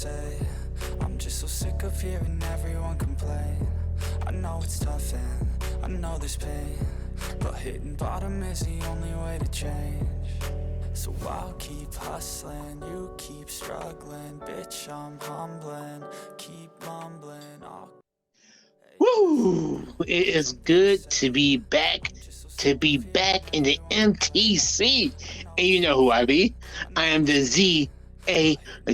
say. I'm just so sick of hearing everyone complain. I know it's tough and I know there's pain, but hitting bottom is the only way to change. So I'll keep hustling, you keep struggling. Bitch, I'm humbling, keep mumbling. Woo! It is good to be back in the MTC. And you know who I be. I am the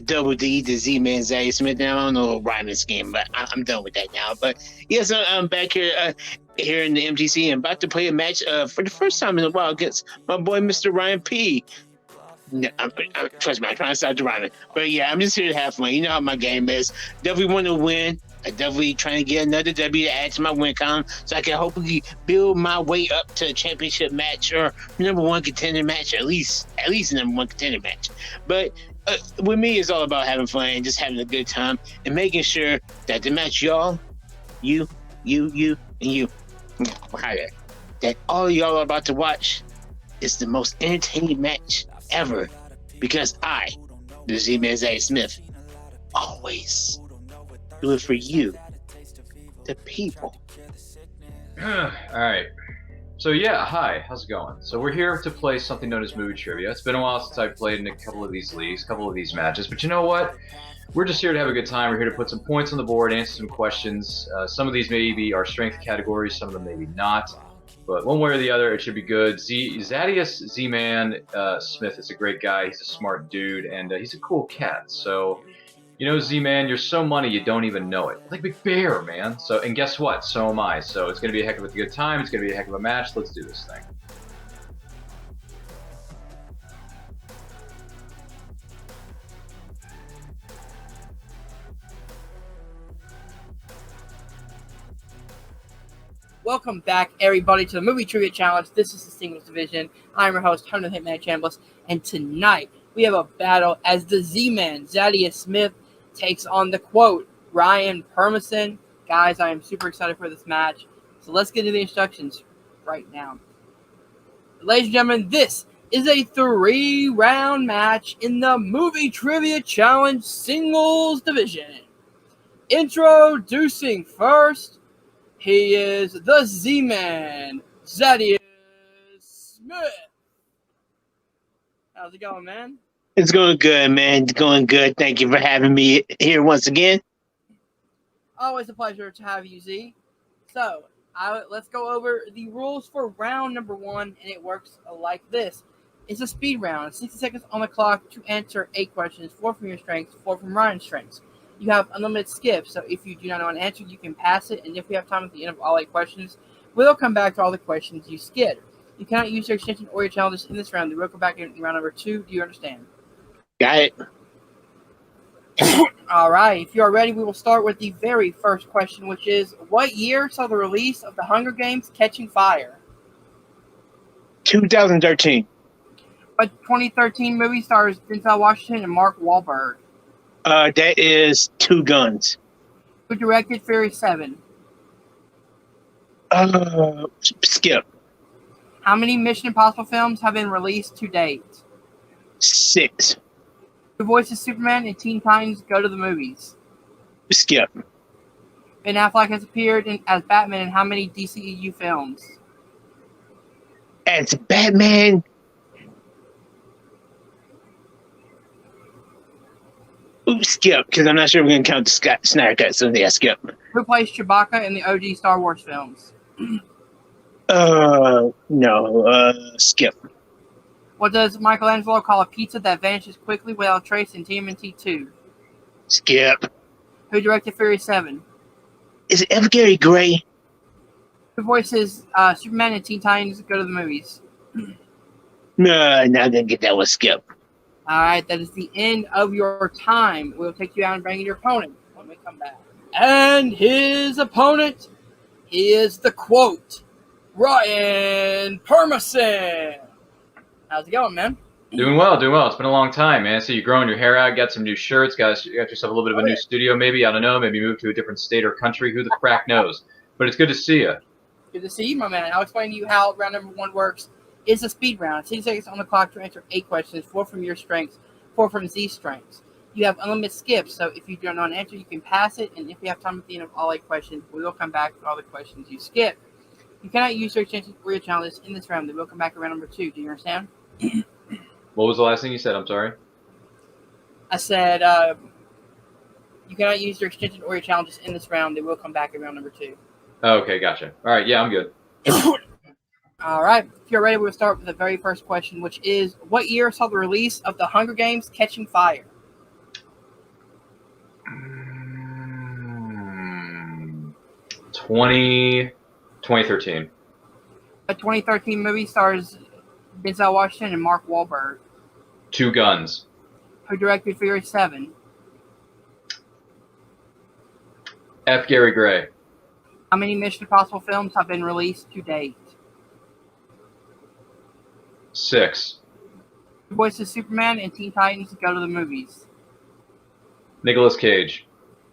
double D, the Z man, Zaddeus Smith. Now I don't know what rhyme this game, but I'm done with that now. But yes, I'm back here in the MTC and about to play a match for the first time in a while against my boy Mr. Ryan P. No, trust me, I'm trying to start the rhyming. But yeah, I'm just here to have fun. You know how my game is. Definitely want to win. I definitely trying to get another W to add to my win column so I can hopefully build my way up to a championship match or number one contender match, at least number one contender match. But with me, it's all about having fun and just having a good time and making sure that the match y'all, you, and you, that all y'all are about to watch is the most entertaining match ever, because I, the Z-Man Zaddeus Smith, always do it for you, the people. All right. So yeah, hi, how's it going? So we're here to play something known as movie trivia. It's been a while since I've played in a couple of these leagues, a couple of these matches, but you know what? We're just here to have a good time. We're here to put some points on the board, answer some questions. Some of these may be our strength categories, some of them maybe not. But one way or the other, it should be good. Zaddeus Z-Man Smith is a great guy. He's a smart dude, and he's a cool cat. So, you know, Z-Man, you're so money you don't even know it. Like Big Bear, man. So, and guess what? So am I. So it's going to be a heck of a good time. It's going to be a heck of a match. Let's do this thing. Welcome back, everybody, to the Movie Trivia Challenge. This is the Singles Division. I'm your host, Hunter Chambless, and tonight we have a battle as the Z-Man, Zaddeus Smith, takes on the quote, Ryan Permison. Guys, I am super excited for this match, so let's get into the instructions right now. Ladies and gentlemen, this is a 3-round match in the Movie Trivia Challenge Singles Division. Introducing first, he is the Z-Man, Zaddeus Smith. How's it going, man? It's going good, man. It's going good. Thank you for having me here once again. Always a pleasure to have you, Z. So, let's go over the rules for round number 1, and it works like this. It's a speed round. 60 seconds on the clock to answer 8 questions, 4 from your strengths, 4 from Ryan's strengths. You have unlimited skips, so if you do not know an answer, you can pass it, and if we have time at the end of all 8 questions, we'll come back to all the questions you skipped. You cannot use your extension or your challenges in this round. We will go back in round number 2. Do you understand? Got it. All right. If you are ready, we will start with the very first question, which is, what year saw the release of The Hunger Games: Catching Fire? 2013. A 2013 movie stars Denzel Washington and Mark Wahlberg. That is Two Guns. Who directed Fury 7? Skip. How many Mission Impossible films have been released to date? 6. Who voices Superman in Teen Titans Go to the Movies? Skip. Ben Affleck has appeared as Batman in how many DCEU films? As Batman. Skip, because I'm not sure we're going to count the Snyder Cut, so yeah, skip. Who plays Chewbacca in the OG Star Wars films? No, skip. What does Michelangelo call a pizza that vanishes quickly without trace in TMNT 2? Skip. Who directed Fury 7? Is it ever Gary Gray? Who voices Superman in Teen Titans Go to the Movies? No, not going to get that one, skip. Alright, that is the end of your time. We'll take you out and bring in your opponent when we come back. And his opponent, he is the quote, Ryan Permison. How's it going, man? Doing well. It's been a long time, man. So you're growing your hair out, got some new shirts, got yourself a little bit of a new studio, maybe. I don't know. Maybe move to a different state or country. Who the crack knows? But it's good to see you. Good to see you, my man. I'll explain to you how round number 1 works. It's a speed round. 60 seconds on the clock to answer 8 questions, 4 from your strengths, 4 from Z's strengths. You have unlimited skips, so if you don't know an answer, you can pass it, and if you have time at the end of all 8 questions, we will come back to all the questions you skip. You cannot use your extensions or your challenges in this round. They will come back around number 2. Do you understand? What was the last thing you said? I'm sorry. I said you cannot use your extensions or your challenges in this round. They will come back around number 2. Oh, okay, gotcha. All right, yeah, I'm good. All right. If you're ready, we'll start with the very first question, which is, what year saw the release of the Hunger Games Catching Fire? 2013. A 2013 movie stars Denzel Washington and Mark Wahlberg. Two Guns. Who directed Fury 7? F. Gary Gray. How many Mission Impossible films have been released to date? 6. Who voices Superman and Teen Titans Go to the Movies? Nicolas Cage.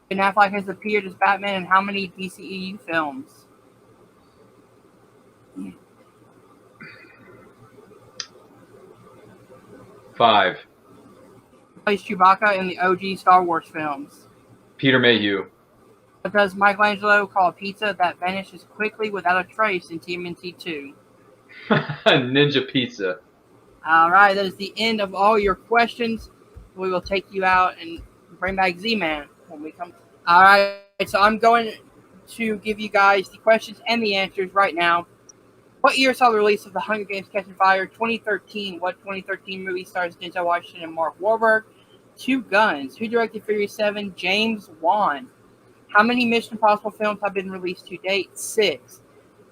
Ben Affleck has appeared as Batman in how many DCEU films? 5. Who plays Chewbacca in the OG Star Wars films? Peter Mayhew. What does Michelangelo call a pizza that vanishes quickly without a trace in TMNT 2? Ninja Pizza. All right, that is the end of all your questions. We will take you out and bring back Z-Man when we come. All right, so I'm going to give you guys the questions and the answers right now. What year saw the release of The Hunger Games Catching Fire? 2013. What 2013 movie stars Denzel Washington and Mark Wahlberg? Two Guns. Who directed Fury 7? James Wan. How many Mission Impossible films have been released to date? 6.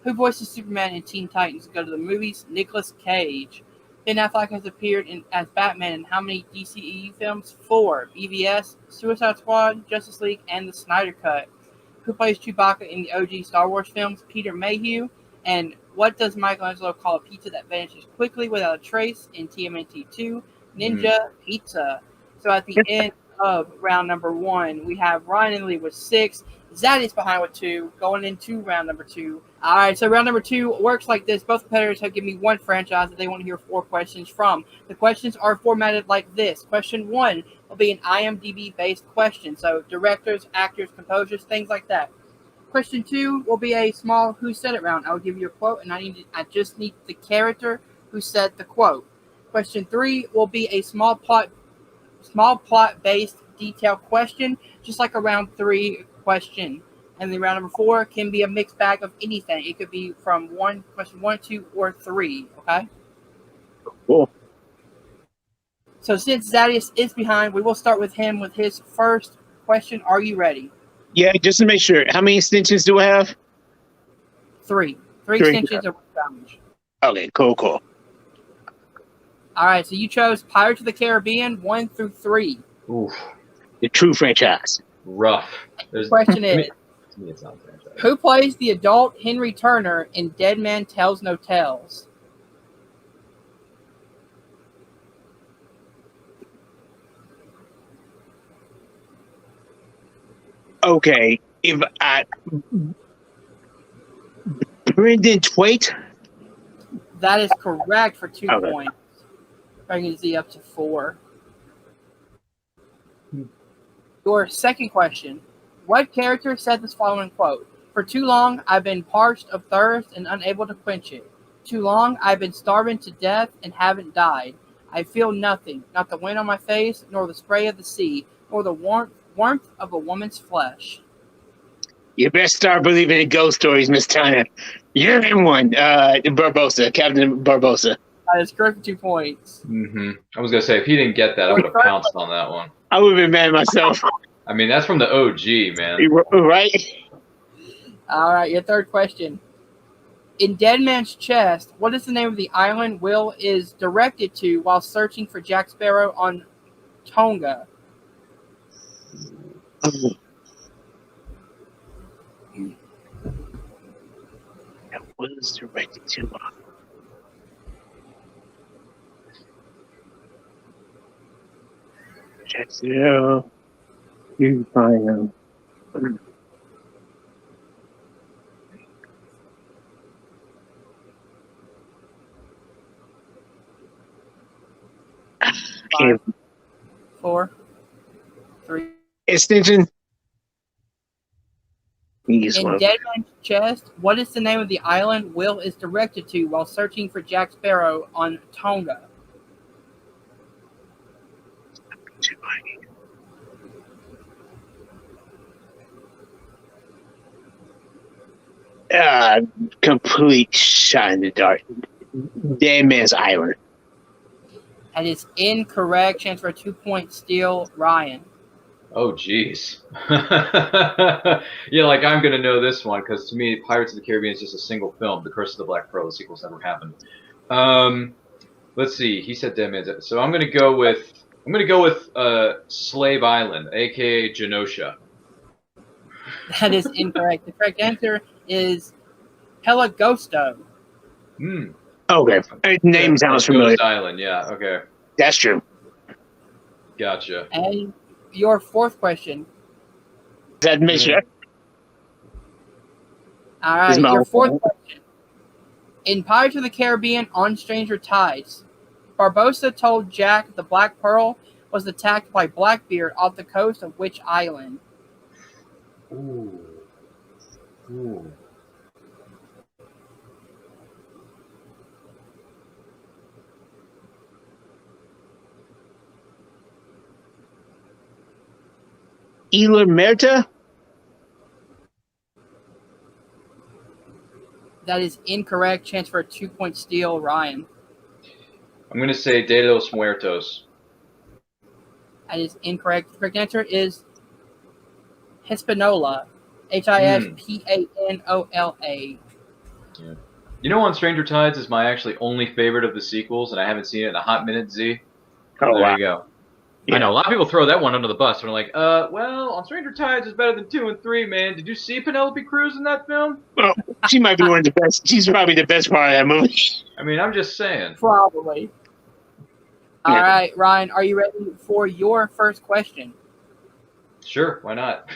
Who voices Superman and Teen Titans Go to the Movies? Nicolas Cage. Ben Affleck has appeared as Batman in how many DCEU films? 4. BVS, Suicide Squad, Justice League, and the Snyder Cut. Who plays Chewbacca in the OG Star Wars films? Peter Mayhew. And what does Michelangelo call a pizza that vanishes quickly without a trace in TMNT 2? Ninja Pizza. So at the end of round number 1, we have Ryan and Lee with 6. Zaddeus behind with 2, going into round number 2. All right, so round number 2 works like this. Both competitors have given me one franchise that they want to hear 4 questions from. The questions are formatted like this. Question 1 will be an IMDb-based question, so directors, actors, composers, things like that. Question 2 will be a small Who Said It round. I will give you a quote, and I just need the character who said the quote. Question 3 will be a small plot-based detailed question, just like a round 3 question. And the round number 4 can be a mixed bag of anything. It could be from question 1, 2, or 3. Okay. Cool. So since Zaddeus is behind, we will start with him with his first question. Are you ready? Yeah, just to make sure. How many extensions do I have? 3. 3 extensions of challenge. Okay, cool. All right, so you chose Pirates of the Caribbean 1 through 3. Oof. The true franchise. Rough. The question is, to me it's not a franchise. who plays the adult Henry Turner in Dead Man Tells No Tales? Okay, if I Brendan Twait. That is correct for 2 Okay. points. Bringing Z up to 4. Your second question. What character said this following quote? For too long, I've been parched of thirst and unable to quench it. Too long, I've been starving to death and haven't died. I feel nothing, not the wind on my face, nor the spray of the sea, nor the warmth of a woman's flesh. You best start believing in ghost stories, Miss Tanya. You're in one. Barbosa, Captain Barbosa. That is correct for 2 points. Mm-hmm. I was going to say, if he didn't get that, I would have pounced on that one. I would have been mad at myself. I mean, that's from the OG, man. Right? All right, your third question. In Dead Man's Chest, what is the name of the island Will is directed to while searching for Jack Sparrow on Tonga? That was directed to Jacksonville. You find them. Five, 4, 3. Extension. In Dead Man's Chest, what is the name of the island Will is directed to while searching for Jack Sparrow on Tonga? Complete shot in the dark. Dead Man's Island. That is incorrect. Chance for a 2-point steal, Ryan. Oh, jeez. Yeah, like I'm going to know this one because to me, Pirates of the Caribbean is just a single film. The Curse of the Black Pearl. The sequels never happened. Let's see. He said Dead Man's. So I'm going to go with Slave Island, aka Genosha. That is incorrect. The correct answer is Pelagosto. Okay. Name sounds familiar. Ghost Island, yeah, okay. That's true. Gotcha. And your fourth question. Is that Michigan? All right, your fourth question. In Pirates of the Caribbean on Stranger Tides, Barbossa told Jack the Black Pearl was attacked by Blackbeard off the coast of which island? Ooh. Isla Merta? That is incorrect. Chance for a 2-point steal, Ryan. I'm going to say De los Muertos. That is incorrect. The correct answer is Hispaniola. Hispanola. Yeah. You know, on Stranger Tides is my actually only favorite of the sequels, and I haven't seen it in a hot minute, Z. Oh, there wow. you go. Yeah. I know, a lot of people throw that one under the bus. They're like, well, on Stranger Tides is better than 2 and 3, man. Did you see Penelope Cruz in that film? Well, she might be one of the best. She's probably the best part of that movie. I mean, I'm just saying. Probably. Yeah. All right, Ryan, are you ready for your first question? Sure, why not?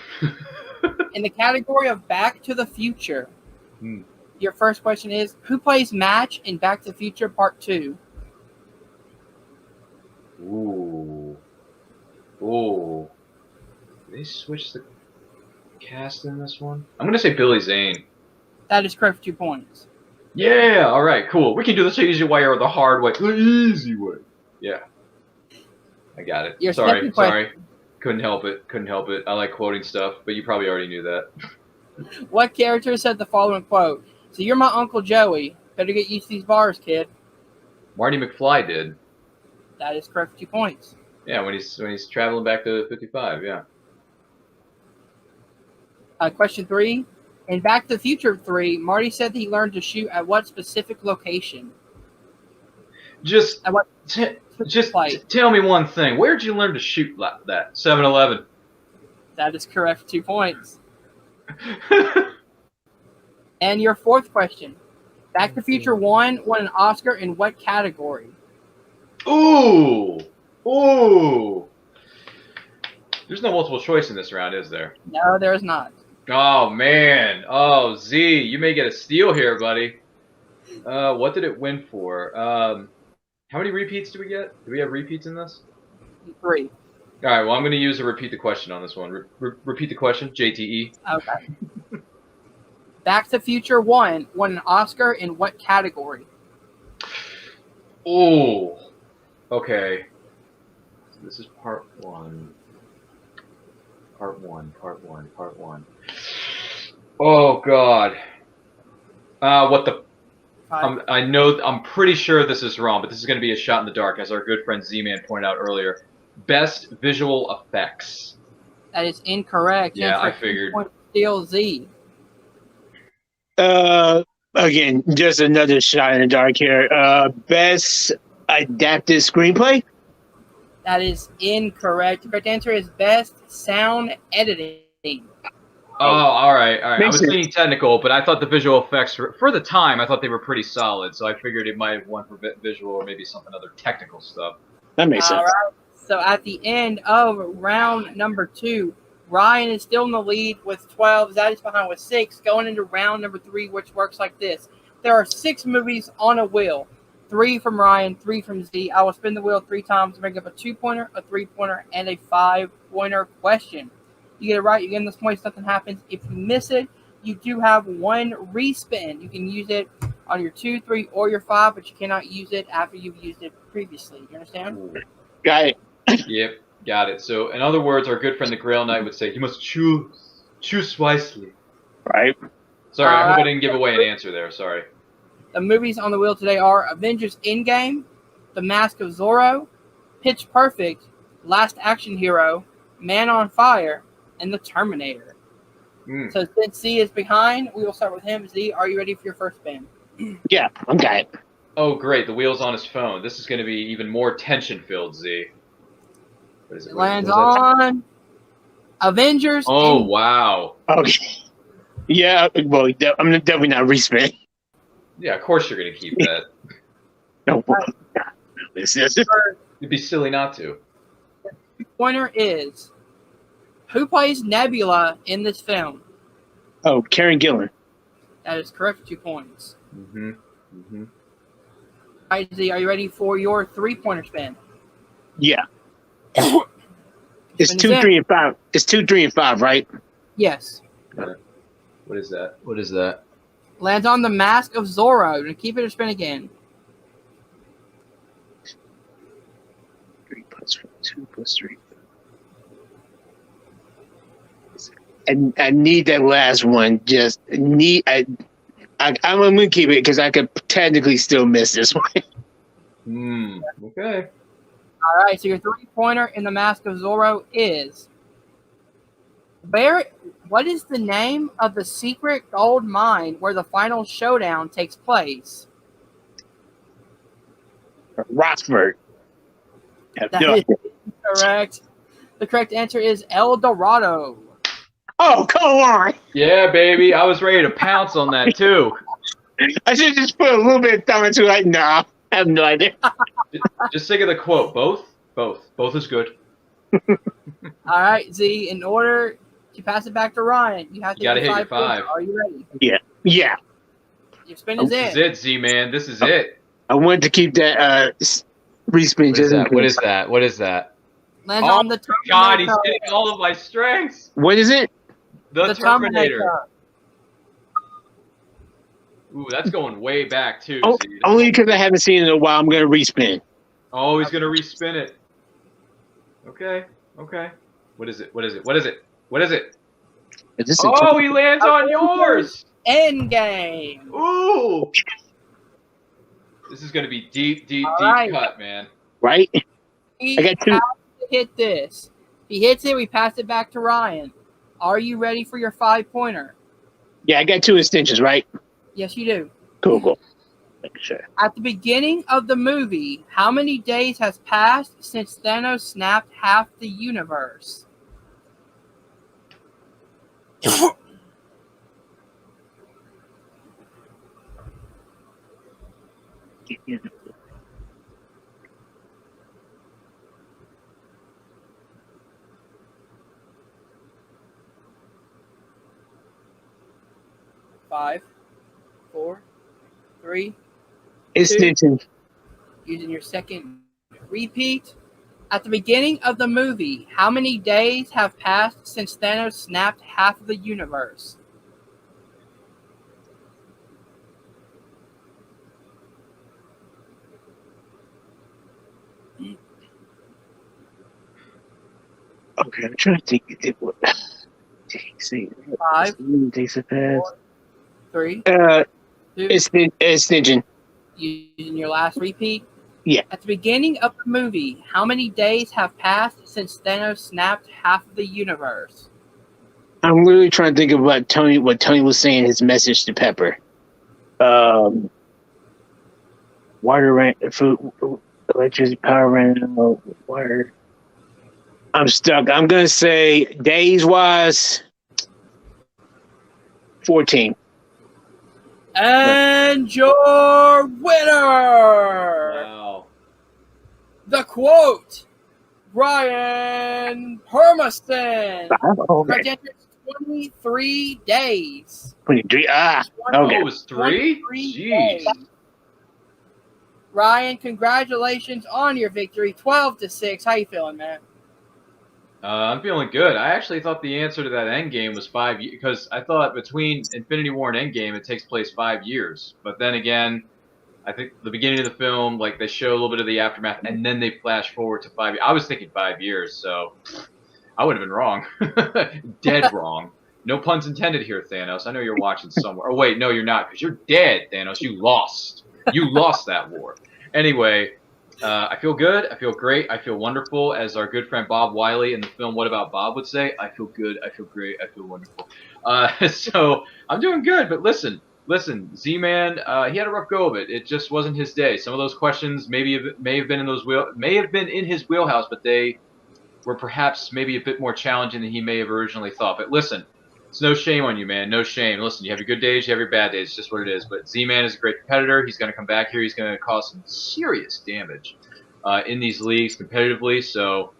In the category of Back to the Future, your first question is, who plays Match in Back to the Future Part 2? Ooh. Did they switch the cast in this one? I'm going to say Billy Zane. That is correct for 2 points. Yeah, all right, cool. We can do this the easy way or the hard way. The easy way. Yeah. I got it. Your Sorry. second question. Couldn't help it. I like quoting stuff, but you probably already knew that. What character said the following quote? So you're my Uncle Joey. Better get used to these bars, kid. Marty McFly did. That is correct for 2 points. Yeah, when he's traveling back to 55, yeah. Question 3. In Back to the Future 3, Marty said that he learned to shoot at what specific location? Just At what tell me one thing. Where'd you learn to shoot like that? 7-Eleven. That is correct for 2 points. And your fourth question. Back to the Future 1 won an Oscar in what category? Ooh. There's no multiple choice in this round, is there? No, there is not. Oh, man. Oh, Z, you may get a steal here, buddy. What did it win for? How many repeats do we get? Do we have repeats in this? 3. All right, well, I'm going to use a repeat the question on this one. Repeat the question, JTE. Okay. Back to the Future 1 won an Oscar in what category? Oh, okay. So this is part 1. Part one. Oh, God. What the... I'm pretty sure this is wrong, but this is going to be a shot in the dark, as our good friend Z-Man pointed out earlier. Best visual effects. That is incorrect. Yeah, I figured. Steal Z. Again, just another shot in the dark here. Best adapted screenplay? That is incorrect. The correct answer is best sound editing. Oh, all right. I was sense. thinking technical, but I thought the visual effects, for the time, I thought they were pretty solid, so I figured it might have won for visual or maybe something other technical stuff. That makes sense. All right. So at the end of round number 2, Ryan is still in the lead with 12. Zaddeus behind with 6. Going into round number 3, which works like this. There are 6 movies on a wheel. 3 from Ryan, 3 from Z. I will spin the wheel 3 times to bring up a 2-pointer, a 3-pointer, and a 5-pointer question. You get it right, you get this points, nothing happens. If you miss it, you do have 1 respin. You can use it on your 2, 3, or your 5, but you cannot use it after you've used it previously. You understand? Got it. Yep, got it. So, in other words, our good friend the Grail Knight would say, "You must choose wisely." Right. Sorry, I hope I didn't give away an answer there. Sorry. The movies on the wheel today are Avengers Endgame, The Mask of Zorro, Pitch Perfect, Last Action Hero, Man on Fire, and The Terminator. So since Z is behind, we will start with him. Z, are you ready for your first spin? Yeah, I'm got it. Oh, great. The wheel's on his phone. This is going to be even more tension-filled, Z. What is it? It lands on Avengers. Oh, wow. Okay. Yeah, well, I'm definitely not respin. Yeah, of course you're going to keep that. No, this is It'd be silly not to. Pointer is, who plays Nebula in this film? Oh, Karen Gillan. That is correct. 2 points. Mm-hmm. Mm-hmm. All right, Z, are you ready for your 3-pointer spin? Yeah. It's 2, 3, and 5. It's 2, 3, and 5, right? Yes. What is that? What is that? Lands on The Mask of Zorro. And keep it or spin again. 3 plus 4, 2 plus 3. And I need that last one. I'm gonna keep it because I could technically still miss this one. Okay. All right, so your 3-pointer in The Mask of Zorro is, what is the name of the secret gold mine where the final showdown takes place? Rockford. That is correct. The correct answer is El Dorado. Oh, come on. Yeah, baby. I was ready to pounce on that, too. I should just put a little bit of thought into it. Nah, I have no idea. Just think of the quote. Both is good. All right, Z, in order to pass it back to Ryan, you have to Gotta hit your hit your 5. Are you ready? Yeah. Your spin is This is in. it, Z-Man. This is it. I wanted to keep that respin. What is that? Lands on the Terminator. God, he's getting all of my strengths. What is it? The Terminator. Ooh, that's going way back, too. Oh, only because I haven't seen it in a while. I'm going to respin. Oh, he's going to respin it. Okay. What is it? Is this Oh, he lands on yours. Endgame. Ooh. This is going to be deep right. cut, man. right? He I got 2. has to hit this. If he hits it, we pass it back to Ryan. Are you ready for your 5-pointer? Yeah, I got 2 extensions, right? Yes, you do. Cool. Make sure. At the beginning of the movie, how many days has passed since Thanos snapped half the universe? Five, 4, 3. Extension. Using your second repeat. At the beginning of the movie, how many days have passed since Thanos snapped half of the universe? Okay, I'm trying to think. See, 5, days have passed. 4, 3, 2. Extension. Using your last repeat. Yeah. At the beginning of the movie, how many days have passed since Thanos snapped half of the universe? I'm literally trying to think of what Tony was saying. His message to Pepper. Water ran, food, electricity, power ran out, water. I'm stuck. I'm gonna say days wise, 14. And your winner, Wow. the quote, Ryan Permison. Okay. Correct answer is 23 days. 23. Oh, Okay. it was 3? 23 Jeez. days. Ryan, congratulations on your victory, 12-6. How you feeling, man? I'm feeling good. I actually thought the answer to that Endgame was 5 years, because I thought between Infinity War and Endgame it takes place 5 years. But then again, I think the beginning of the film, like they show a little bit of the aftermath, and then they flash forward to 5 years. I was thinking 5 years, so I would have been wrong. Dead wrong. No puns intended here, Thanos. I know you're watching somewhere. Oh, wait, no, you're not, because you're dead, Thanos. You lost. You lost that war. Anyway, I feel good. I feel great. I feel wonderful. As our good friend Bob Wiley in the film What About Bob would say, I feel good. I feel great. I feel wonderful. So I'm doing good. But listen, Z-Man, he had a rough go of it. It just wasn't his day. Some of those questions may have been in his wheelhouse, but they were perhaps maybe a bit more challenging than he may have originally thought. But listen, it's no shame on you, man. No shame. Listen, you have your good days, you have your bad days. It's just what it is. But Z-Man is a great competitor. He's going to come back here. He's going to cause some serious damage in these leagues competitively. So,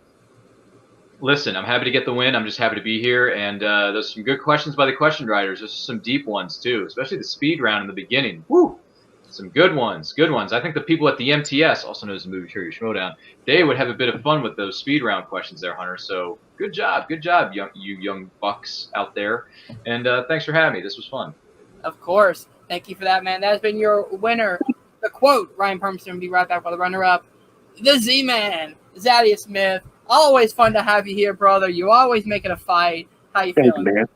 listen, I'm happy to get the win. I'm just happy to be here. And there's some good questions by the question writers. There's some deep ones, too, especially the speed round in the beginning. Woo! Some good ones. Good ones. I think the people at the MTS, also known as the Movie Trivia Schmodown, they would have a bit of fun with those speed round questions there, Hunter. So good job, you young bucks out there. And thanks for having me. This was fun. Of course. Thank you for that, man. That has been your winner. The quote, Ryan Permison. Will be right back with the runner-up. The Z-Man, Zaddeus Smith. Always fun to have you here, brother. You always making a fight. How you feeling? Man.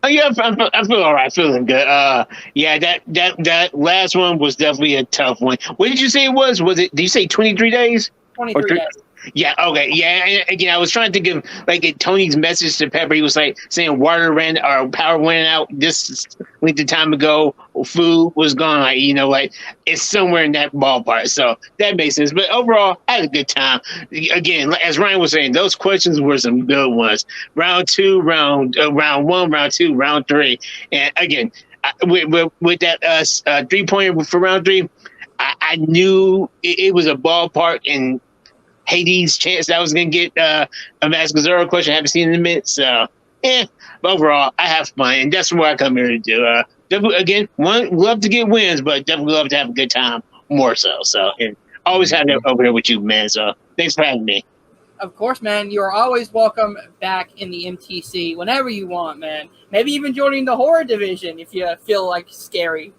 Oh yeah, I feel all right, feeling good. Yeah, that last one was definitely a tough one. What did you say it was? Was it? Did you say 23 days? 23 days. Yeah. Okay. Yeah. And again, I was trying to think of like Tony's message to Pepper. He was like saying water ran or power went out this length of time ago. Food was gone. Like, like it's somewhere in that ballpark. So that makes sense. But overall, I had a good time. Again, as Ryan was saying, those questions were some good ones. Round two, round one, round two, round three, and again, with that 3-pointer for round three, I knew it was a ballpark and Hades' chance that I was going to get a Mascazero question I haven't seen in a minute. So, but overall, I have fun, and that's what I come here to do. Definitely, again, love to get wins, but definitely love to have a good time more so. So, and always have it over here with you, man. So, thanks for having me. Of course, man. You are always welcome back in the MTC whenever you want, man. Maybe even joining the horror division if you feel like scary.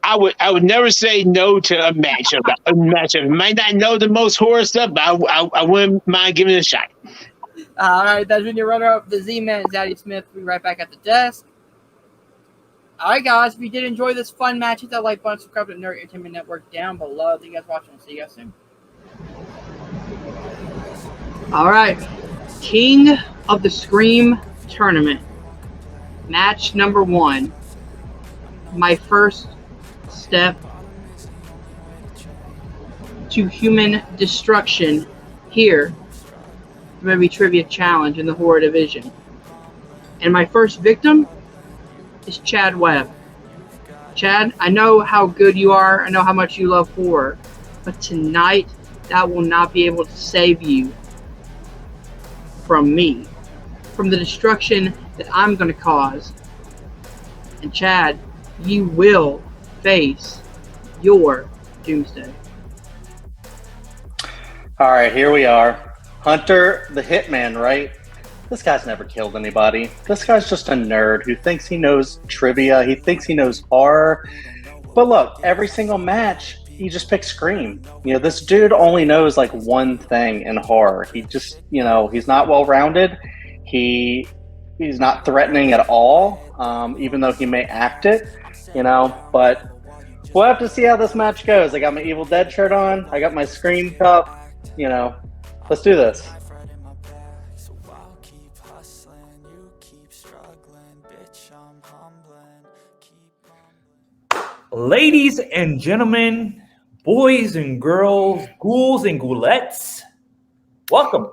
I would never say no to a matchup. Might not know the most horror stuff, but I wouldn't mind giving it a shot. All right, that's been your runner-up, the Z-Man, Zaddeus Smith. We'll be right back at the desk. All right, guys, if you did enjoy this fun match, hit that like button, subscribe to the Nerd Entertainment Network down below. Thank you guys for watching. See you guys soon. All right, King of the Scream Tournament. Match number 1. My first step to human destruction here, the Movie Trivia Challenge in the horror division. And my first victim is Chad Webb. Chad, I know how good you are. I know how much you love horror. But tonight, that will not be able to save you from me, from the destruction that I'm going to cause. And Chad, you will face your doomsday. All right, here we are. Hunter the Hitman, right? This guy's never killed anybody. This guy's just a nerd who thinks he knows trivia. He thinks he knows horror. But look, every single match, he just picks Scream. This dude only knows like one thing in horror. He just, he's not well-rounded. He's not threatening at all, even though he may act it, but we'll have to see how this match goes. I got my Evil Dead shirt on. I got my Scream cup. Let's do this. Ladies and gentlemen, boys and girls, ghouls and ghoulettes, welcome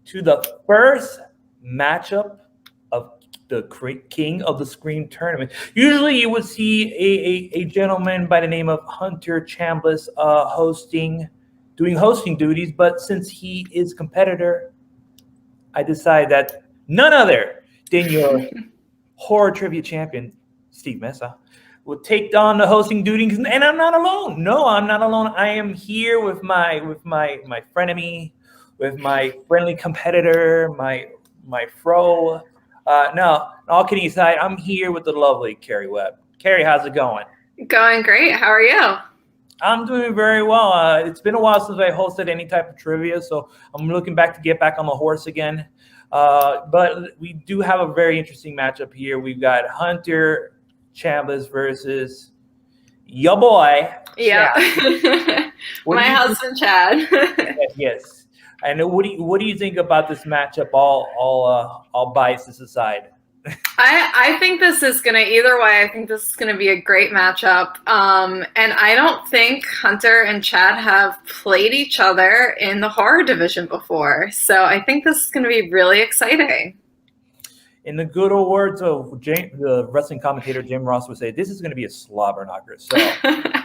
to the first matchup of the King of the Scream tournament. Usually you would see a gentleman by the name of Hunter Chambless doing hosting duties, but since he is competitor, I decided that none other than your horror trivia champion, Steve Mesa, will take on the hosting duties, and I'm not alone. No, I'm not alone. I am here with my frenemy, with my friendly competitor, my fro. No, all kidding aside, I'm here with the lovely Carrie Webb. Carrie, how's it going? Going great. How are you? I'm doing very well. It's been a while since I hosted any type of trivia, so I'm looking back to get back on the horse again. But we do have a very interesting matchup here. We've got Hunter Chambless versus your boy. Yeah. My husband, Chad. Yes. And what do you think about this matchup? All biases aside. I think this is gonna either way. I think this is gonna be a great matchup. And I don't think Hunter and Chad have played each other in the horror division before. So I think this is gonna be really exciting. In the good old words of the wrestling commentator Jim Ross would say, this is going to be a slobber knocker. So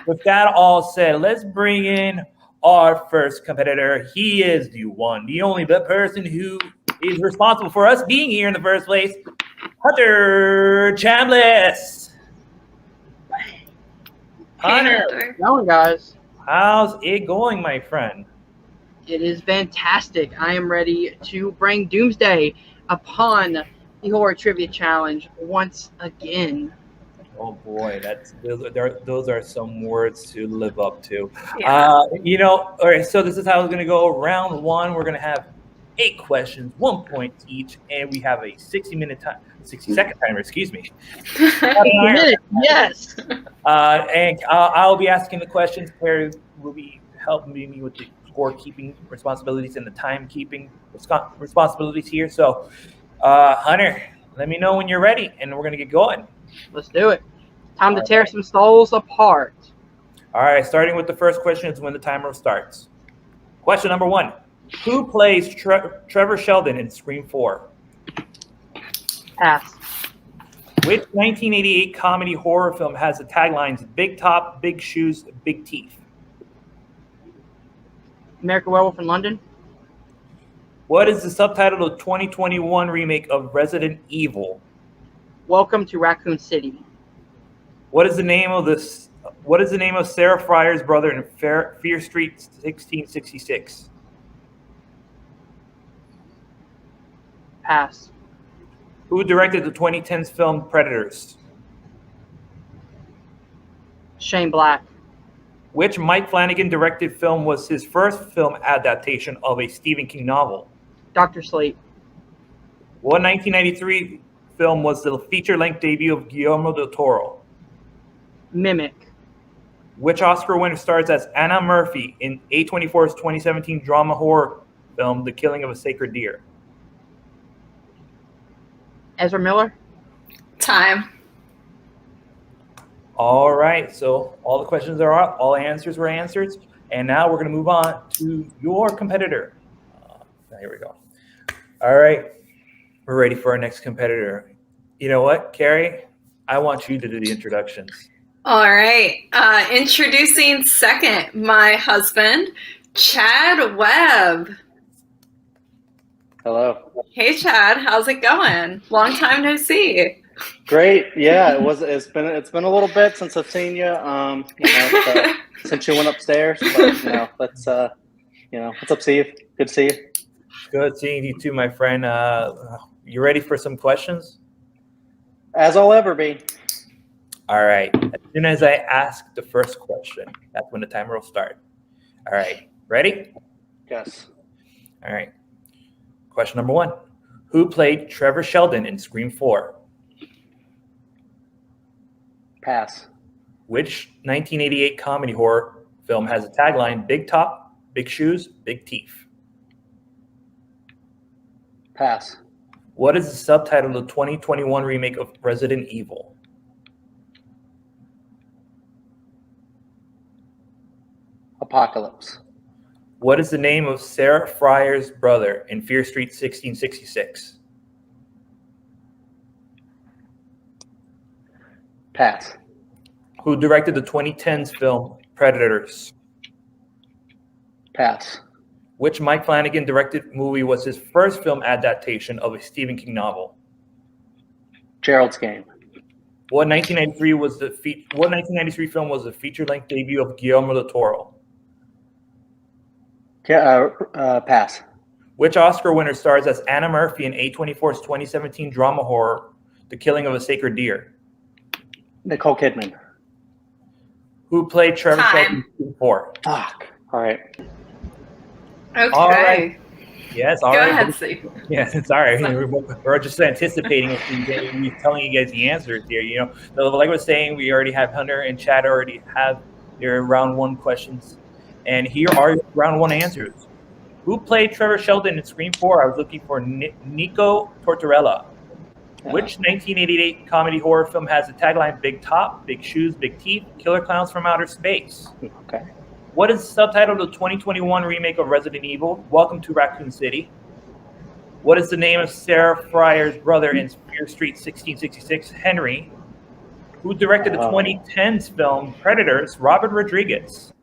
with that all said, let's bring in our first competitor. He is the one, the only person who is responsible for us being here in the first place, Hunter Chambless. Hunter, Going, guys. how's it going, my friend? It is fantastic. I am ready to bring Doomsday upon the Horror Trivia Challenge once again. Oh boy, those are some words to live up to. Yeah. All right, so this is how it's going to go. Round one, we're going to have 8 questions, 1 point each, and we have a 60-second timer, excuse me. Yes. And I'll be asking the questions. Perry will be helping me with the scorekeeping responsibilities and the timekeeping responsibilities here. So, Hunter, let me know when you're ready, and we're going to get going. Let's do it. Time to tear some souls apart. All right, starting with the first question is when the timer starts. Question number 1. Who plays Trevor Sheldon in Scream 4? Pass. Which 1988 comedy horror film has the taglines Big Top, Big Shoes, Big Teeth? American Werewolf in London. What is the subtitle of the 2021 remake of Resident Evil? Welcome to Raccoon City. What is the name of Sarah Fryer's brother in Fear Street 1666? Pass. Who directed the 2010s film Predators? Shane Black. Which Mike Flanagan directed film was his first film adaptation of a Stephen King novel? Dr. Sleep. What 1993 film was the feature-length debut of Guillermo del Toro? Mimic. Which Oscar winner stars as Anna Murphy in A24's 2017 drama horror film The Killing of a Sacred Deer? Ezra Miller. Time. All right, so all the questions are up, all the answers were answered, and now we're going to move on to your competitor. Here we go. All right, we're ready for our next competitor. You know what, Carrie? I want you to do the introductions. All right. Introducing second, my husband, Chad Webb. Hello. Hey, Chad. How's it going? Long time no see. Great. Yeah, it's been a little bit since I've seen you. Since you went upstairs. But what's up, Steve? Good to see you. Good seeing you too, my friend. You ready for some questions? As I'll ever be. All right. As soon as I ask the first question, that's when the timer will start. All right. Ready? Yes. All right. Question number 1. Who played Trevor Sheldon in Scream 4? Pass. Which 1988 comedy horror film has a tagline Big Top, Big Shoes, Big Teeth? Pass. What is the subtitle of the 2021 remake of Resident Evil? Apocalypse. What is the name of Sarah Fryer's brother in Fear Street 1666? Pass. Who directed the 2010s film Predators? Pass. Which Mike Flanagan directed movie was his first film adaptation of a Stephen King novel? Gerald's Game. What 1993 film was the feature-length debut of Guillermo del Toro? Pass. Which Oscar winner stars as Anna Murphy in A24's 2017 drama horror, The Killing of a Sacred Deer? Nicole Kidman. Who played Trevor Time. Shelton in Scream 4? Fuck. All right. Okay. All right. Yes, all Go right. ahead, Steve. Yes, it's all right. We're just anticipating it. We're telling you guys the answers here. You know, so like I was saying, we already have Hunter and Chad already have their round one questions, and here are your round one answers. Who played Trevor Sheldon in Scream 4? I was looking for Nico Tortorella. Which 1988 comedy horror film has the tagline "Big Top, Big Shoes, Big Teeth, Killer Clowns from Outer Space"? Okay. What is the subtitle of the 2021 remake of Resident Evil, Welcome to Raccoon City? What is the name of Sarah Fryer's brother in Fear Street 1666, Henry? Who directed the 2010s film Predators, Robert Rodriguez?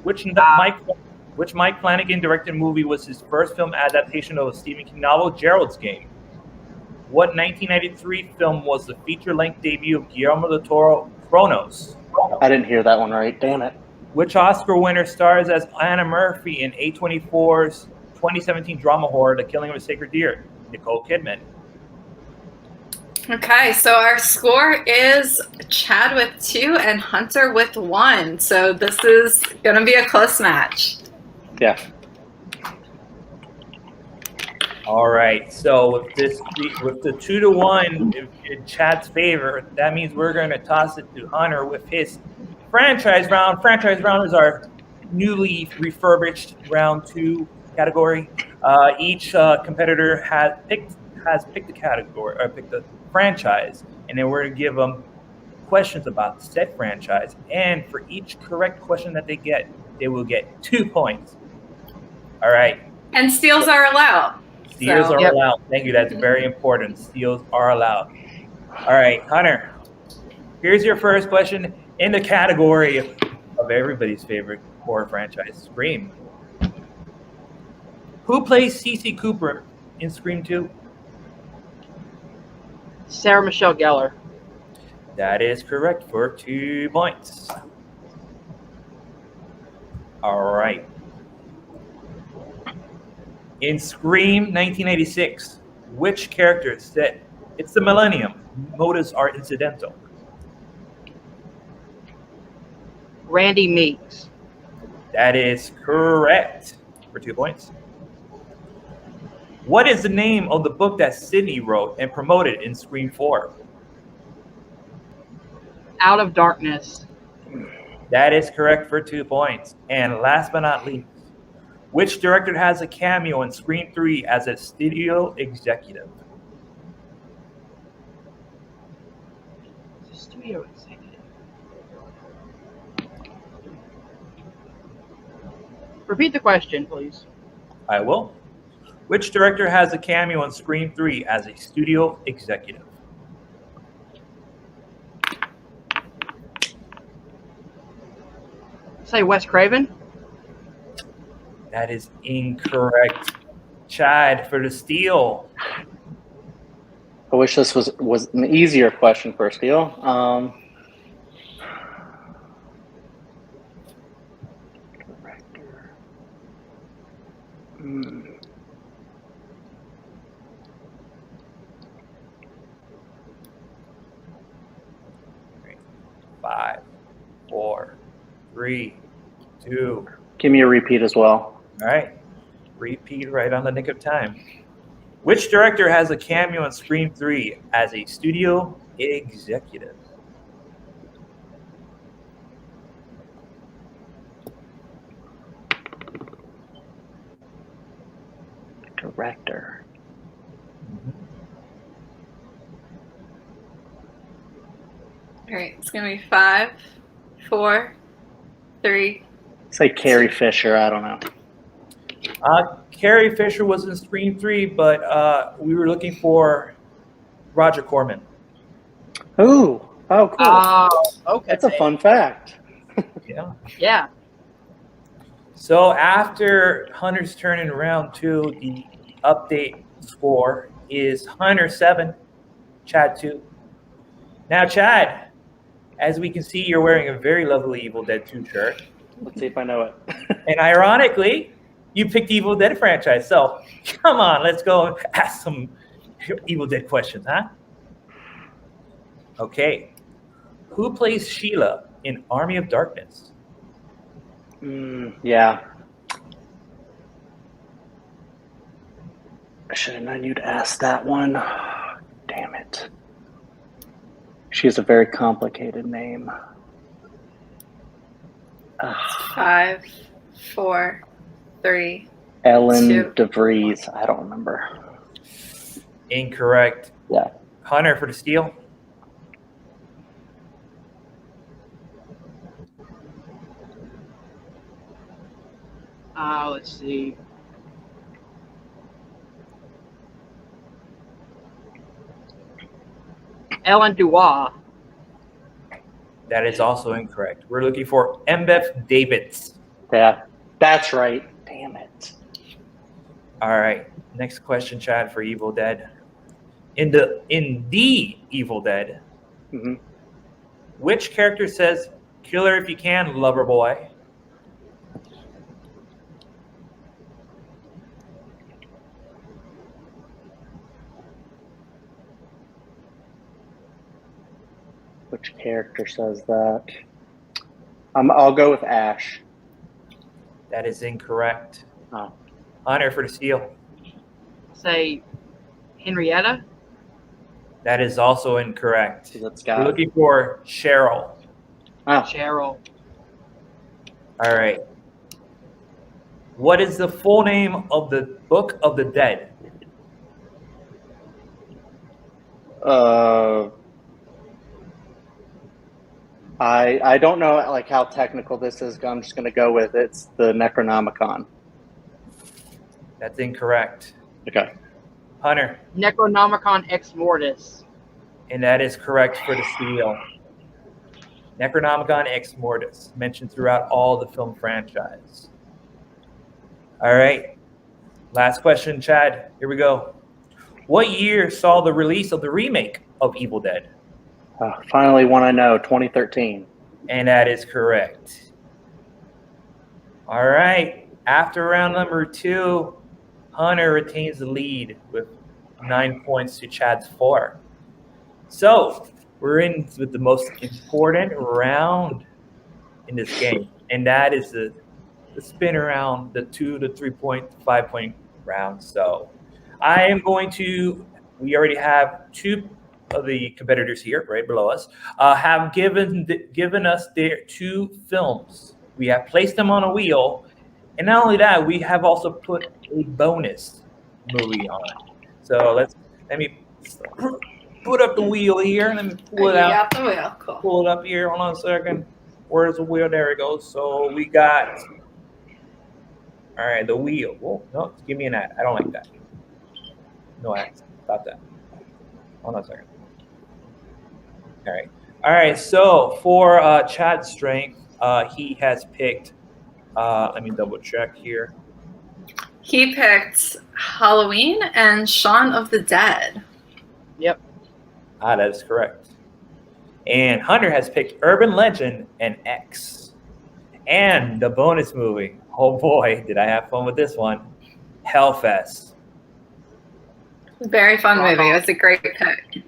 Which Mike Flanagan directed movie was his first film adaptation of a Stephen King novel, Gerald's Game? What 1993 film was the feature-length debut of Guillermo del Toro, Chronos? I didn't hear that one right. Damn it. Which Oscar winner stars as Anna Murphy in A24's 2017 drama horror, The Killing of a Sacred Deer? Nicole Kidman. Okay, so our score is Chad with 2 and Hunter with 1. So this is going to be a close match. Yeah. All right. So with the 2-1 in Chad's favor, that means we're going to toss it to Hunter with his franchise round. Franchise round is our newly refurbished round 2 category. Each competitor has picked a category or picked a franchise, and then we're going to give them questions about said franchise. And for each correct question that they get, they will get 2 points. All right. And steals are allowed. Steals So- are allowed. Thank you. That's very important. Steals are allowed. All right, Hunter. Here's your first question in the category of everybody's favorite horror franchise, Scream. Who plays Cece Cooper in Scream 2? Sarah Michelle Gellar. That is correct for 2 points. All right. In Scream 1986, which character said, "It's the millennium, motives are incidental"? Randy Meeks. That is correct for 2 points. What is the name of the book that Sydney wrote and promoted in Scream 4? Out of Darkness. That is correct for 2 points. And last but not least, which director has a cameo in Scream 3 as a studio executive? Studio executive. Repeat the question, please. I will. Which director has a cameo in Scream 3 as a studio executive? Say Wes Craven. That is incorrect. Chad for the steal. I wish this was an easier question for a steal. Director. 5, 4, 3, 2. Give me a repeat as well. All right. Repeat right on the nick of time. Which director has a cameo in Scream 3 as a studio executive? Director. All right, it's going to be 5, 4, 3. Say Carrie Fisher. I don't know. Carrie Fisher was in Scream 3, but we were looking for Roger Corman. Ooh. Oh, cool. Oh, okay. That's a fun fact. Yeah. Yeah. So after Hunter's turn in round 2, the update score is Hunter 7, Chad 2. Now, Chad, as we can see, you're wearing a very lovely Evil Dead 2 shirt. Let's see if I know it. And ironically, you picked the Evil Dead franchise. So come on, let's go ask some Evil Dead questions, huh? Okay. Who plays Sheila in Army of Darkness? Yeah. I should have known you'd ask that one. Damn it. She has a very complicated name. 5, 4, 3. Ellen 2. DeVries. I don't remember. Incorrect. Yeah. Hunter for the steal. Let's see. Ellen Dubois. That is also incorrect. We're looking for Mbeth Davids. Yeah. That's right. Damn it. All right. Next question, Chad, for Evil Dead. In the Evil Dead, hmm which character says, "Kill her if you can, lover boy"? Which character says that? I'll go with Ash. That is incorrect. Oh. Hunter for the steal. Say Henrietta. That is also incorrect. That's We're got looking for Cheryl. Oh. Cheryl. All right. What is the full name of the Book of the Dead? I don't know like how technical this is. I'm just gonna go with it's the Necronomicon. That's incorrect. Okay. Hunter. Necronomicon Ex Mortis. And that is correct for the steal. Necronomicon Ex Mortis, mentioned throughout all the film franchise. All right. Last question, Chad. Here we go. What year saw the release of the remake of Evil Dead? Finally, one I know, 2013. And that is correct. All right. After round number 2, Hunter retains the lead with 9 points to Chad's 4. So we're in with the most important round in this game, and that is the spin around, the 2 to 3 point, 5 point round. So I am going to, we already have 2 of the competitors here right below us, have given us their 2 films. We have placed them on a wheel, and not only that, we have also put a bonus movie on. So let me put up the wheel here. Let me pull it out. Got the wheel. Cool. Pull it up here. Hold on a second. Where's the wheel? There it goes. So we got, all right, the wheel. Oh, no, give me an ad. I don't like that. No ads. Stop that. Hold on a second. All right. All right. So for Chad's strength, he has picked, let me double check here. He picked Halloween and Shaun of the Dead. Yep. That is correct. And Hunter has picked Urban Legend and X. And the bonus movie. Oh boy, did I have fun with this one. Hellfest. Very fun movie. It was a great pick.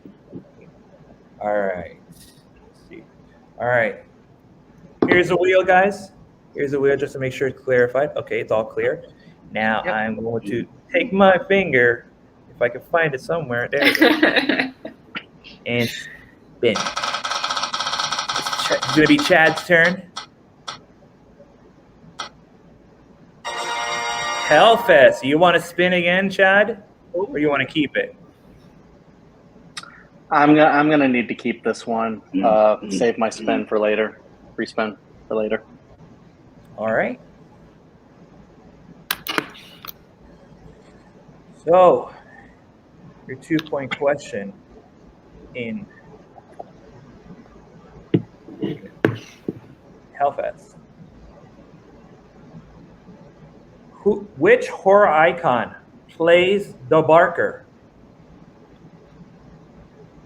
All right. Let's see. All right. Here's the wheel, guys. Here's the wheel just to make sure it's clarified. Okay, it's all clear. Now Yep. I'm going to take my finger, if I can find it somewhere. There it is. And spin. It's going to be Chad's turn. Hellfest. You want to spin again, Chad? Or you want to keep it? I'm gonna need to keep this one. Save my spin for later. Free spin for later. All right. So, your 2-point question in Hellfest. Which horror icon plays the Barker?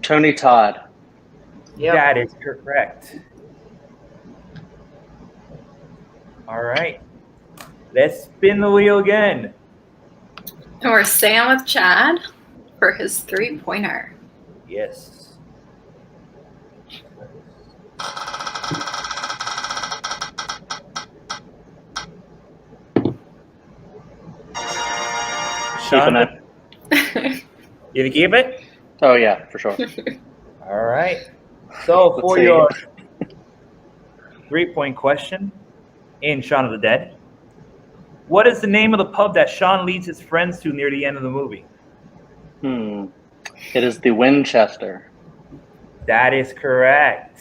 Tony Todd. Yep. That is correct. All right. Let's spin the wheel again. And we're staying with Chad for his 3-pointer. Yes. Keeping it. You gonna keep it? Oh yeah, for sure. All right. So Let's for see. your 3-point question in Shaun of the Dead, what is the name of the pub that Shaun leads his friends to near the end of the movie? It is the Winchester. That is correct.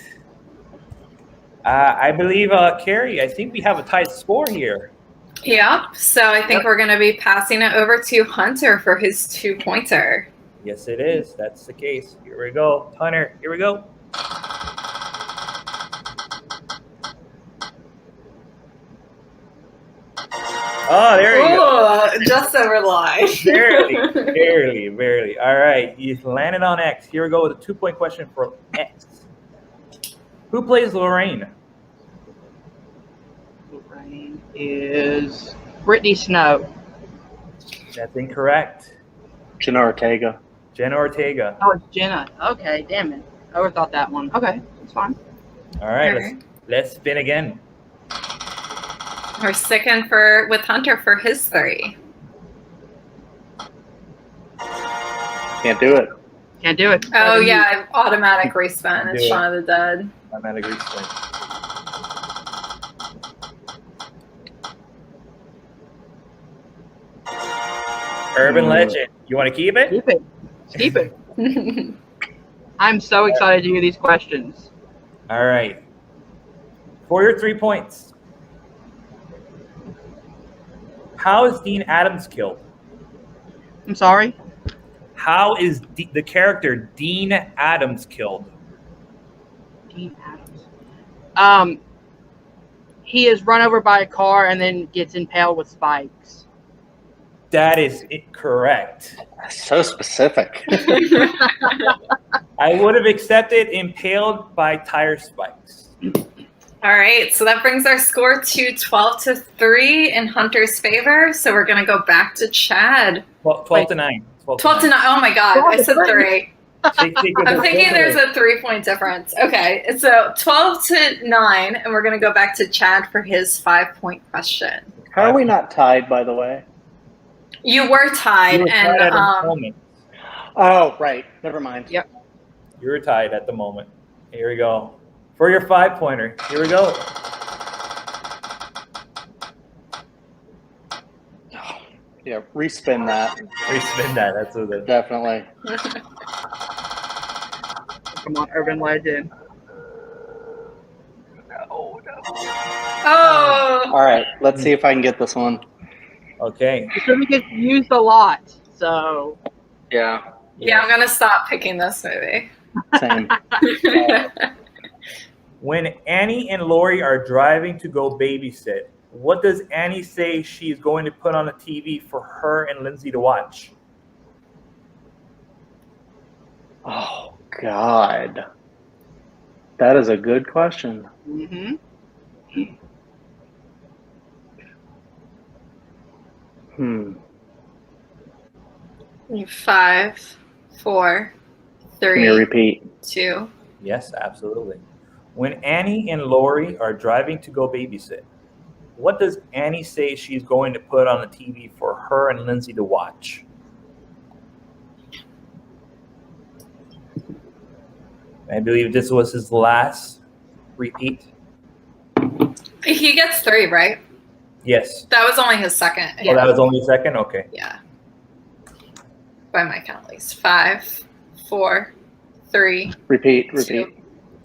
I believe, Carrie, I think we have a tied score here. Yep. So I think we're going to be passing it over to Hunter for his 2-pointer. Yes, it is. That's the case. Here we go. Hunter, here we go. Oh, there you go. Ooh, just over line. Barely. All right, you landed on X. Here we go with a 2-point question for X. Who plays Lorraine? Lorraine is Brittany Snow. That's incorrect. Jenna Ortega. Jenna Ortega. Oh, it's Jenna. Okay, damn it. I overthought that one. Okay, it's fine. All right, Okay. let's spin again. We're sticking with Hunter for his 3. Can't do it. Can't do it. Oh, yeah. Automatic respin. It's Do it. Shaun of the Dead. I'm at a great spin. Urban legend. You want to keep it? Keep it. Keep it. I'm so excited to hear these questions. All right. For your 3 points. How is Dean Adams killed? I'm sorry? How is the character Dean Adams killed? Dean Adams. He is run over by a car and then gets impaled with spikes. That is correct. So specific. I would have accepted impaled by tire spikes. All right. So that brings our score to 12-3 in Hunter's favor. So we're going to go back to Chad. 12 to 9. 12 to 9. Oh, my God. I said 3. I'm I'm thinking there's a 3-point difference. Okay, so 12-9, and we're going to go back to Chad for his 5-point question. How are we not tied, by the way? You were tied, and Oh, right. Never mind. Yep. You were tied at the moment. Here we go. For your 5-pointer, here we go. Yeah, respin that. Respin that. That's what it is. Definitely. Come on, Urban Legend. Oh, All right, let's see if I can get this one. Okay. This movie gets used a lot, so Yeah, yeah, I'm going to stop picking this movie. same. When Annie and Lori are driving to go babysit, what does Annie say she's going to put on the TV for her and Lindsay to watch? Oh, God. That is a good question. Hmm. 5, 4, Can you 3, repeat? 2. Yes, absolutely. When Annie and Lori are driving to go babysit, what does Annie say she's going to put on the TV for her and Lindsay to watch? I believe this was his last repeat. He gets 3, right? Yes. That was only his second. Oh, that was only a second? Okay. Yeah. By my count, at least. 5, 4, 3. Repeat. 2.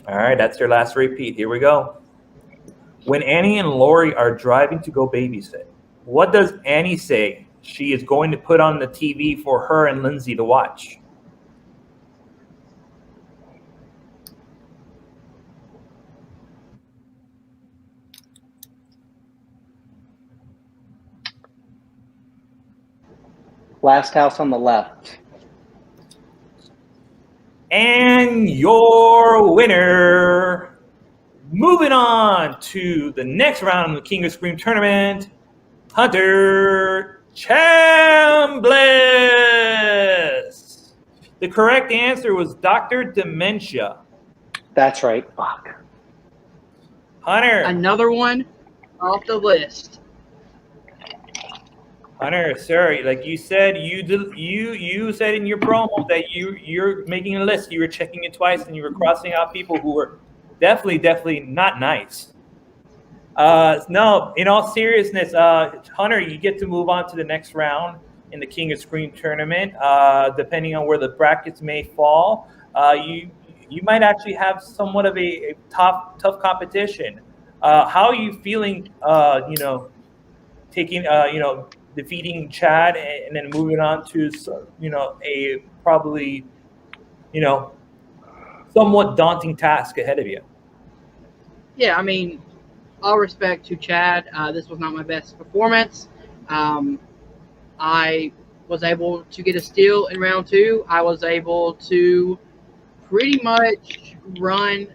All right, that's your last repeat. Here we go. When Annie and Lori are driving to go babysit, what does Annie say she is going to put on the TV for her and Lindsay to watch? Last house on the left. And And your winner, moving on to the next round of the King of Scream tournament, Hunter Chambless. The correct answer was Dr. Dementia. That's right. Fuck. Hunter. Another one off the list. Hunter, sir, like you said, you said in your promo that you're making a list. You were checking it twice, and you were crossing out people who were definitely not nice. No, in all seriousness, Hunter, you get to move on to the next round in the King of Scream tournament. Depending on where the brackets may fall, you might actually have somewhat of a tough competition. How are you feeling? Taking defeating Chad and then moving on to a probably somewhat daunting task ahead of you. Yeah, I mean, all respect to Chad. This was not my best performance. I was able to get a steal in round 2. I was able to pretty much run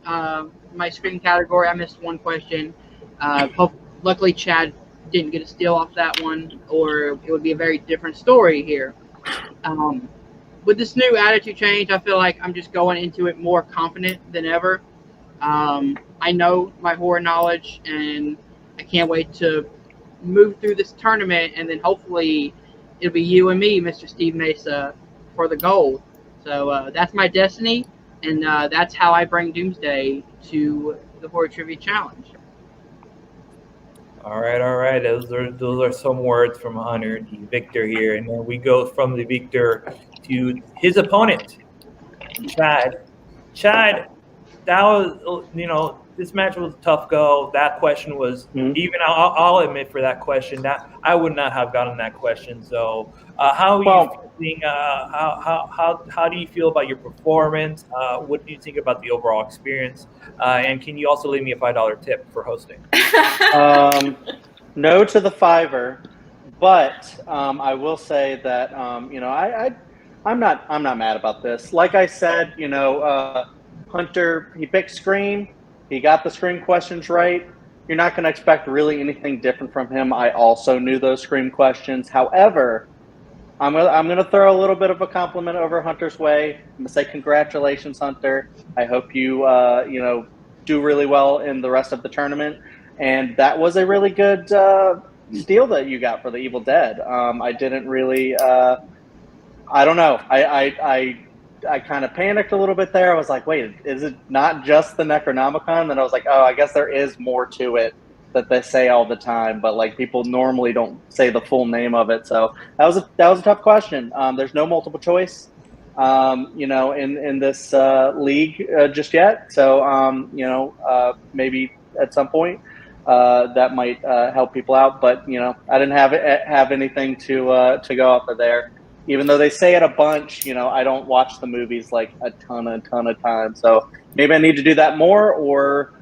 my screen category. I missed one question. Luckily, Chad didn't get a steal off that one, or it would be a very different story here. With this new attitude change, I feel like I'm just going into it more confident than ever. I know my horror knowledge, and I can't wait to move through this tournament, and then hopefully it'll be you and me, Mr. Steve Mesa, for the gold. So that's my destiny, and that's how I bring Doomsday to the Horror Trivia Challenge. All right. Those are some words from Hunter, the victor here, and then we go from the victor to his opponent, Chad. Chad, that was this match was a tough go. That question was even. I'll admit for that question that I would not have gotten that question. So how are you feeling? How do you feel about your performance? What do you think about the overall experience? And can you also leave me a $5 tip for hosting? No to the $5, but I will say that I'm not mad about this. Like I said, Hunter, he picked Scream. He got the Scream questions right. You're not going to expect really anything different from him. I also knew those Scream questions. However, I'm gonna throw a little bit of a compliment over Hunter's way. I'm gonna say congratulations, Hunter. I hope you do really well in the rest of the tournament. And that was a really good steal that you got for the Evil Dead. I didn't really. I don't know. I kind of panicked a little bit there. I was like, wait, is it not just the Necronomicon? Then I was like, oh, I guess there is more to it that they say all the time, but like people normally don't say the full name of it. So that was a tough question. There's no multiple choice, in this league just yet. So, maybe at some point that might help people out. But I didn't have anything to go off of there. Even though they say it a bunch, I don't watch the movies like a ton of times. So maybe I need to do that more, or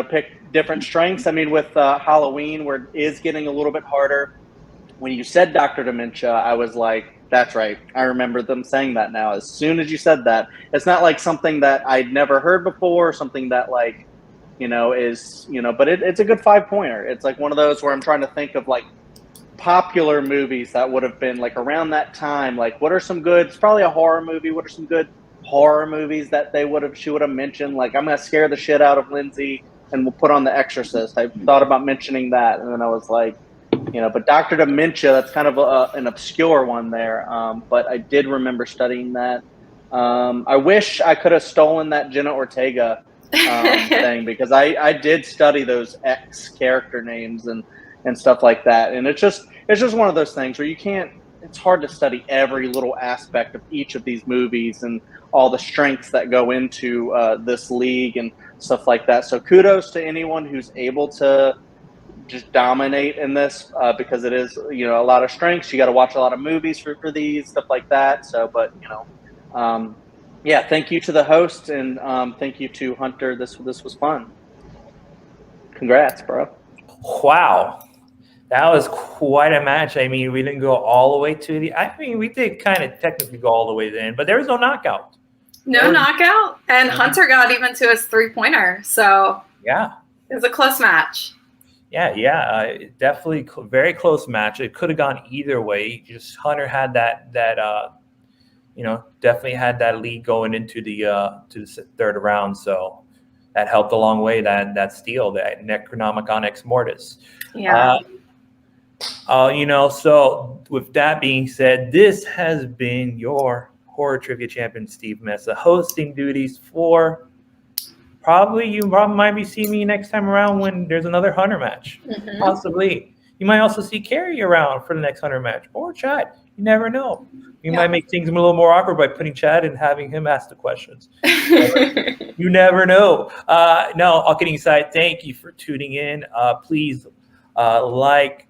pick different strengths. I mean, with Halloween, where it is getting a little bit harder. When you said Dr. Dementia, I was like, that's right. I remember them saying that now. As soon as you said that, it's not like something that I'd never heard before, something that is, but it's a good 5-pointer. It's like one of those where I'm trying to think of like popular movies that would have been like around that time. Like, what are some good, it's probably a horror movie. What are some good horror movies that she would have mentioned? Like, I'm going to scare the shit out of Lindsay and we'll put on The Exorcist. I thought about mentioning that. And then I was like, but Dr. Dementia, that's kind of an obscure one there. But I did remember studying that. I wish I could have stolen that Jenna Ortega thing, because I did study those X character names and stuff like that. And it's just one of those things where it's hard to study every little aspect of each of these movies and all the strengths that go into this league and stuff like that. So kudos to anyone who's able to just dominate in this, because it is, a lot of strengths. You got to watch a lot of movies for these, stuff like that. So, but, thank you to the host, and thank you to Hunter. This was fun. Congrats, bro. Wow. That was quite a match. I mean, we didn't go all the way to we did kind of technically go all the way to the end, but there was no knockout. No knockout, and Hunter got even to his 3-pointer. So Yeah. it was a close match. Yeah. Definitely very close match. It could have gone either way. Just Hunter had that definitely had that lead going into the third round. So that helped a long way. That steal, that Necronomicon Ex Mortis. Yeah. So with that being said, this has been your horror trivia champion, Steve Mesa, hosting duties for. You might be seeing me next time around when there's another Hunter match. Mhm. Possibly. You might also see Carrie around for the next Hunter match, or Chad. You never know. You might make things a little more awkward by putting Chad and having him ask the questions. You never know. No, all kidding aside, thank you for tuning in. Please like,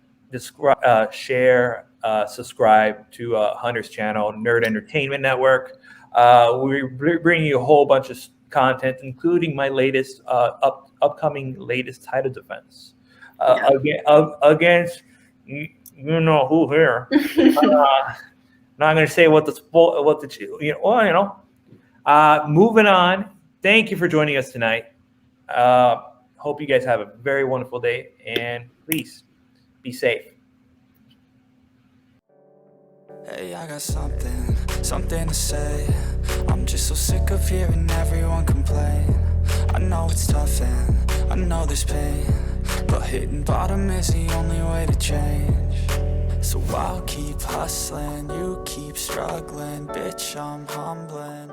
share, subscribe to Hunter's channel, Nerd Entertainment Network. We're bringing you a whole bunch of content, including my latest upcoming title defense against you know who here. Not going to say moving on. Thank you for joining us tonight. Hope you guys have a very wonderful day, and please be safe. Hey, I got something to say. I'm just so sick of hearing everyone complain. I know it's tough and I know there's pain, but hitting bottom is the only way to change. So I'll keep hustling, you keep struggling, bitch, I'm humbling.